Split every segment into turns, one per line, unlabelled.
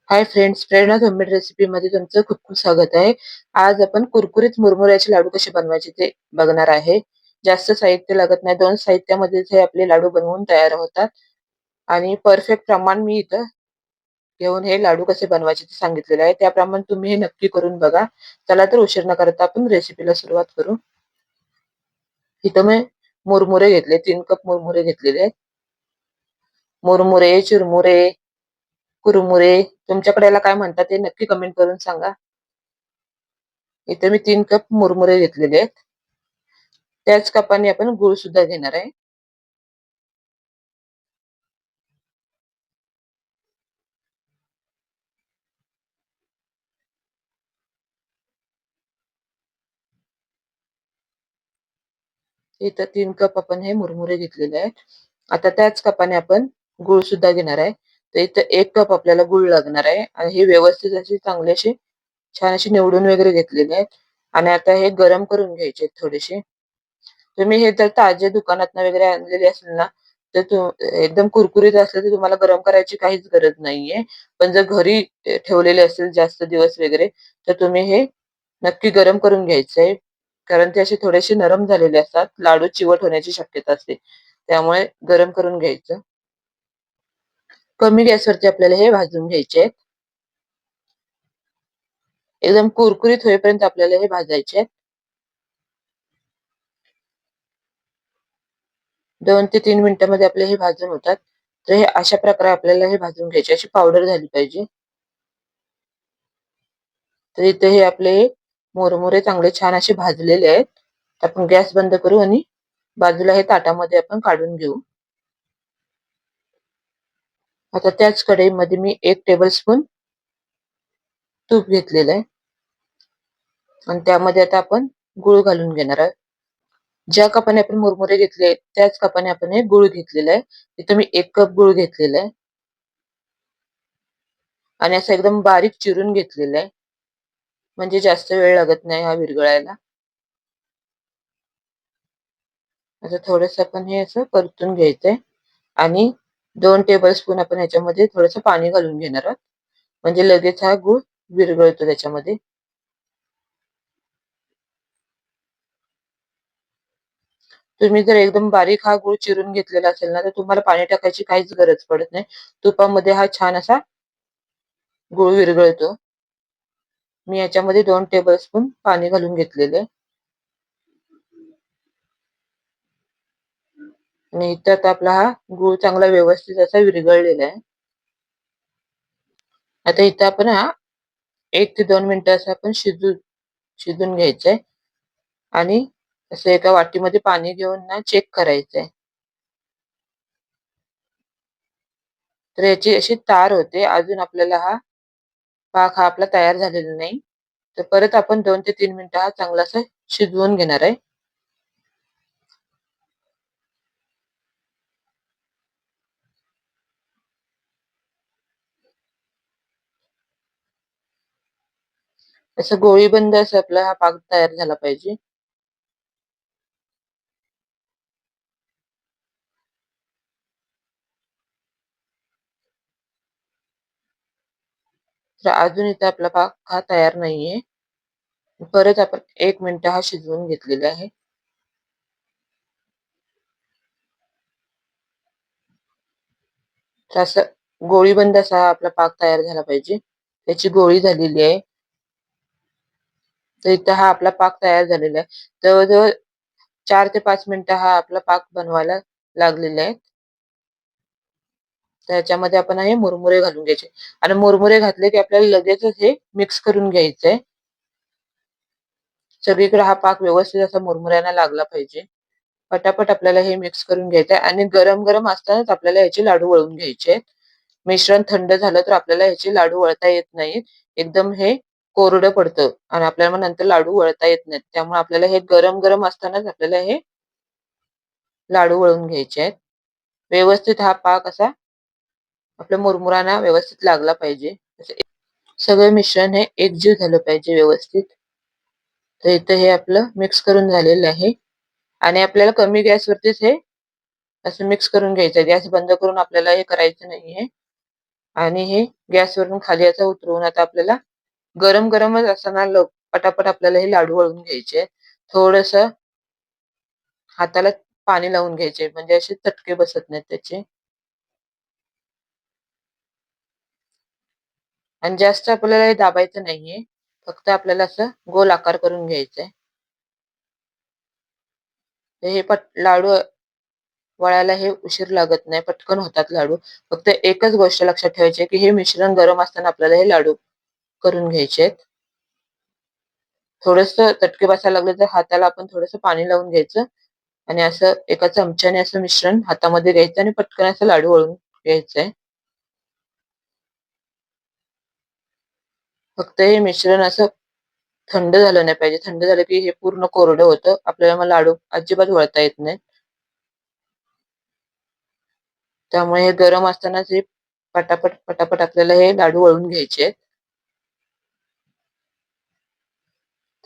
Hi friends, प्रेरणा homemade recipe मध्ये तुमचं खूप खूप स्वागत आहे. आज आपण कुरकुरीत मुरमुऱ्याचे लाडू कसे बनवायचे ते बघणार आहे. जास्त साहित्य लागत नाही. 2 साहित्यामध्येच हे आपले लाडू बनवून तयार होतात आणि परफेक्ट प्रमाण मी इथं घेऊन हे लाडू कसे बनवायचे ते सांगितलेले आहे. त्याप्रमाणे तुम्ही हे नक्की करून बघा. चला तर उशीर न करता आपण रेसिपीला सुरुवात करू. इथं मी मुरमुरे घेतले, 3 कप मुरमुरे घेतलेले आहेत. मुरमुरे, चिरमुरे, कुरमुरे तुमच्याकडे याला काय म्हणतात ते नक्की कमेंट करून सांगा. इथे मी 3 कप मुरमुरे घेतलेले आहेत. त्याच कपाने आपण गूळ सुद्धा घेणार आहे. इथं 3 कप आपण हे मुरमुरे घेतलेले आहेत. आता त्याच कपाने आपण गूळ सुद्धा घेणार आहे. तर इथं 1 कप आपल्याला गूळ लागणार आहे आणि हे व्यवस्थित असे चांगले असे छान असे निवडून वगैरे घेतलेले आहेत. आणि आता हे गरम करून घ्यायचे थोडेसे. तुम्ही हे जर ताजे दुकानातनं वगैरे आणलेले असेल ना, तर एकदम कुरकुरीत असलं तर तुम्हाला गरम करायची काहीच गरज नाहीये. पण जर घरी ठेवलेले असेल जास्त दिवस वगैरे, तर तुम्ही हे नक्की गरम करून घ्यायचंय. कारण ते असे थोडेसे नरम झालेले असतात. लाडू चिवट होण्याची शक्यता असते. त्यामुळे गरम करून घ्यायचं. कमी गॅसवरती आपल्याला हे भाजून घ्यायचे आहेत. एकदम कुरकुरीत होईपर्यंत आपल्याला हे भाजायचे आहेत. 2 ते 3 मिनिटांमध्ये आपले हे भाजून होतात. तर हे अशा प्रकारे आपल्याला हे भाजून घ्यायचे. अशी पावडर झाली पाहिजे. तर इथे हे आपले मुरमुरे चांगले छान असे भाजलेले आहेत. आपण गॅस बंद करू आणि बाजूला हे ताटामध्ये आपण काढून घेऊ. आता त्याच कढईमध्ये मी 1 टेबलस्पून तूप घेतलेलं आहे आणि त्यामध्ये आता आपण गूळ घालून घेणार आहोत. ज्या कपाने आपण मुरमुरे घेतले त्याच कपाने आपण हे गूळ घेतलेलं आहे. इथं मी 1 कप गूळ घेतलेला आहे आणि असं एकदम बारीक चिरून घेतलेलं आहे. म्हणजे जास्त वेळ लागत नाही हा विरघळायला. आता थोडंसं आपण हे असं परतून घ्यायचंय आणि 2 टेबलस्पून आपण ह्याच्यामध्ये थोडंसं पाणी घालून घेणार आहोत. म्हणजे लगेच हा गूळ विरघळतो त्याच्यामध्ये. तुम्ही जर एकदम बारीक हा गूळ चिरून घेतलेला असेल ना, तर तुम्हाला पाणी टाकायची काहीच गरज पडत नाही. तुपामध्ये हा छान असा गूळ विरघळतो. मी याच्यामध्ये 2 टेबलस्पून पाणी घालून घेतलेले आहे. आणि इथं आता आपला हा गूळ चांगला व्यवस्थित असा विरघळलेला आहे. आता इथं आपण हा 1 ते 2 मिनिटं असं आपण शिजून घ्यायचंय आणि असं एका वाटीमध्ये पाणी घेऊन ना चेक करायचंय. तर याची अशी तार होते. अजून आपल्याला हा पाक हा आपला तयार झालेला नाही. तर परत आपण 2 ते 3 मिनिटं हा चांगला असा शिजवून घेणार आहे. असं गोळीबंद असं आपला हा पाक तयार झाला पाहिजे. तर अजून इथे आपला पाक हा तयार नाहीये. परत आपण 1 मिनिट हा शिजवून घेतलेला आहे. तर असं गोळीबंद असा हा आपला पाक तयार झाला पाहिजे. त्याची गोळी झालेली आहे. तर इथं हा आपला पाक तयार झालेला आहे. जवळ-जवळ 4 ते 5 मिनिटं हा आपला पाक बनवायला लागलेला आहे. त्याच्यामध्ये आपण हे मुरमुरे घालून घ्यायचे आणि मुरमुरे घातले की आपल्याला लगेचच हे मिक्स करून घ्यायचंय. सगळीकडे हा पाक व्यवस्थित असा मुरमुऱ्यांना लागला पाहिजे. पटापट आपल्याला हे मिक्स करून घ्यायचंय आणि गरम-गरम असतानाच आपल्याला याचे लाडू वळून घ्यायचे आहेत. मिश्रण थंड झालं तर आपल्याला ह्याचे लाडू वळता येत नाहीत. एकदम हे कोरडं पडतं आणि आपल्याला मग नंतर लाडू वळता येत नाहीत. त्यामुळे आपल्याला हे गरम-गरम असतानाच आपल्याला हे लाडू वळून घ्यायचे आहेत. व्यवस्थित हा पाक असा आपल्या मुरमुरांना व्यवस्थित लागला पाहिजे. सगळं मिश्रण हे एकजीव झालं पाहिजे व्यवस्थित. तर इथं हे आपलं मिक्स करून झालेलं आहे आणि आपल्याला कमी गॅसवरतीच हे असं मिक्स करून घ्यायचं आहे. गॅस बंद करून आपल्याला हे करायचं नाहीये. आणि हे गॅसवरून खाली असं उतरवून आता आपल्याला गरम गरमच असताना पटापट आपल्याला हे लाडू वळून घ्यायचे. थोडस हाताला पाणी लावून घ्यायचे म्हणजे असे चटके बसत नाहीत त्याचे. आणि जास्त आपल्याला हे दाबायचं नाहीये. फक्त आपल्याला असं गोल आकार करून घ्यायचंय. हे लाडू वळायला हे उशीर लागत नाही. पटकन होतात लाडू. फक्त एकच गोष्ट लक्षात ठेवायची आहे, की हे मिश्रण गरम असताना आपल्याला हे लाडू करून घ्यायचे आहेत. थोडंसं चटके बसायला लागले तर हाताला आपण थोडंसं पाणी लावून घ्यायचं आणि असं एका चमच्याने असं मिश्रण हातामध्ये घ्यायचं आणि पटकन असं लाडू वळून घ्यायचंय. फक्त हे मिश्रण असं थंड झालं नाही पाहिजे. थंड झालं की हे पूर्ण कोरडं होतं. आपल्याला मग लाडू अजिबात वळता येत नाहीत. त्यामुळे हे गरम असतानाच हे पटापट, पटापट आपल्याला हे लाडू वळून घ्यायचे आहेत.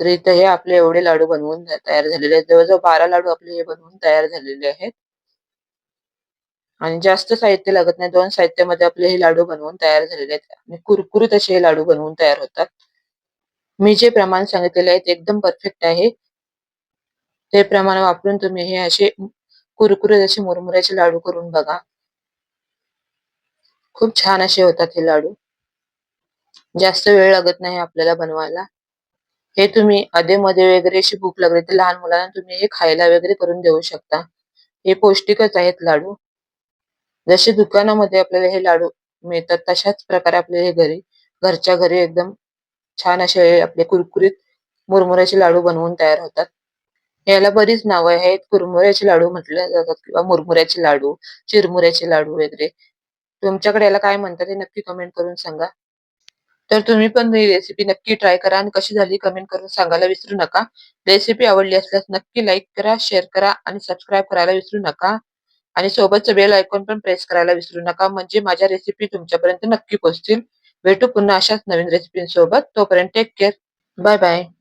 तर इथं हे आपले एवढे लाडू बनवून तयार झालेले आहेत. जवळ-जवळ 12 लाडू आपले हे बनवून तयार झालेले आहेत. आणि जास्त साहित्य लागत नाही. 2 साहित्यामध्ये आपले हे लाडू बनवून तयार झालेले आहेत आणि कुरकुरीत असे हे लाडू बनवून तयार होतात. मी जे प्रमाण सांगितलेले आहे ते एकदम परफेक्ट आहे. ते प्रमाण वापरून तुम्ही हे असे कुरकुरीत असे मुरमुऱ्याचे लाडू करून बघा. खूप छान असे होतात हे लाडू. जास्त वेळ लागत नाही आपल्याला बनवायला. हे तुम्ही अधेमध्ये वगैरे अशी भूक लागली तर लहान मुलांना तुम्ही हे खायला वगैरे करून देऊ शकता. हे पौष्टिकच आहेत लाडू. जसे दुकानामध्ये आपल्याला हे लाडू मिळतात तशाच प्रकारे आपले हे घरच्या घरी एकदम छान असे आपले कुरकुरीत मुरमुऱ्याचे लाडू बनवून तयार होतात. याला बरीच नावं आहेत. कुरमुऱ्याचे लाडू म्हटले जातात किंवा मुरमुऱ्याचे लाडू, चिरमुऱ्याचे लाडू वगैरे. तुमच्याकडे याला काय म्हणतात हे नक्की कमेंट करून सांगा. तर तुम्ही पण ही रेसिपी नक्की ट्राय करा आणि कशी झाली कमेंट करून सांगायला विसरू नका. रेसिपी आवडली असल्यास नक्की लाईक करा, शेअर करा आणि सबस्क्राईब करायला विसरू नका. आणि सोबतचं बेल आयकॉन पण प्रेस करायला विसरू नका म्हणजे माझ्या रेसिपी तुमच्यापर्यंत नक्की पोहोचतील. भेटू पुन्हा अशाच नवीन रेसिपींसोबत. तोपर्यंत टेक केअर. Bye bye.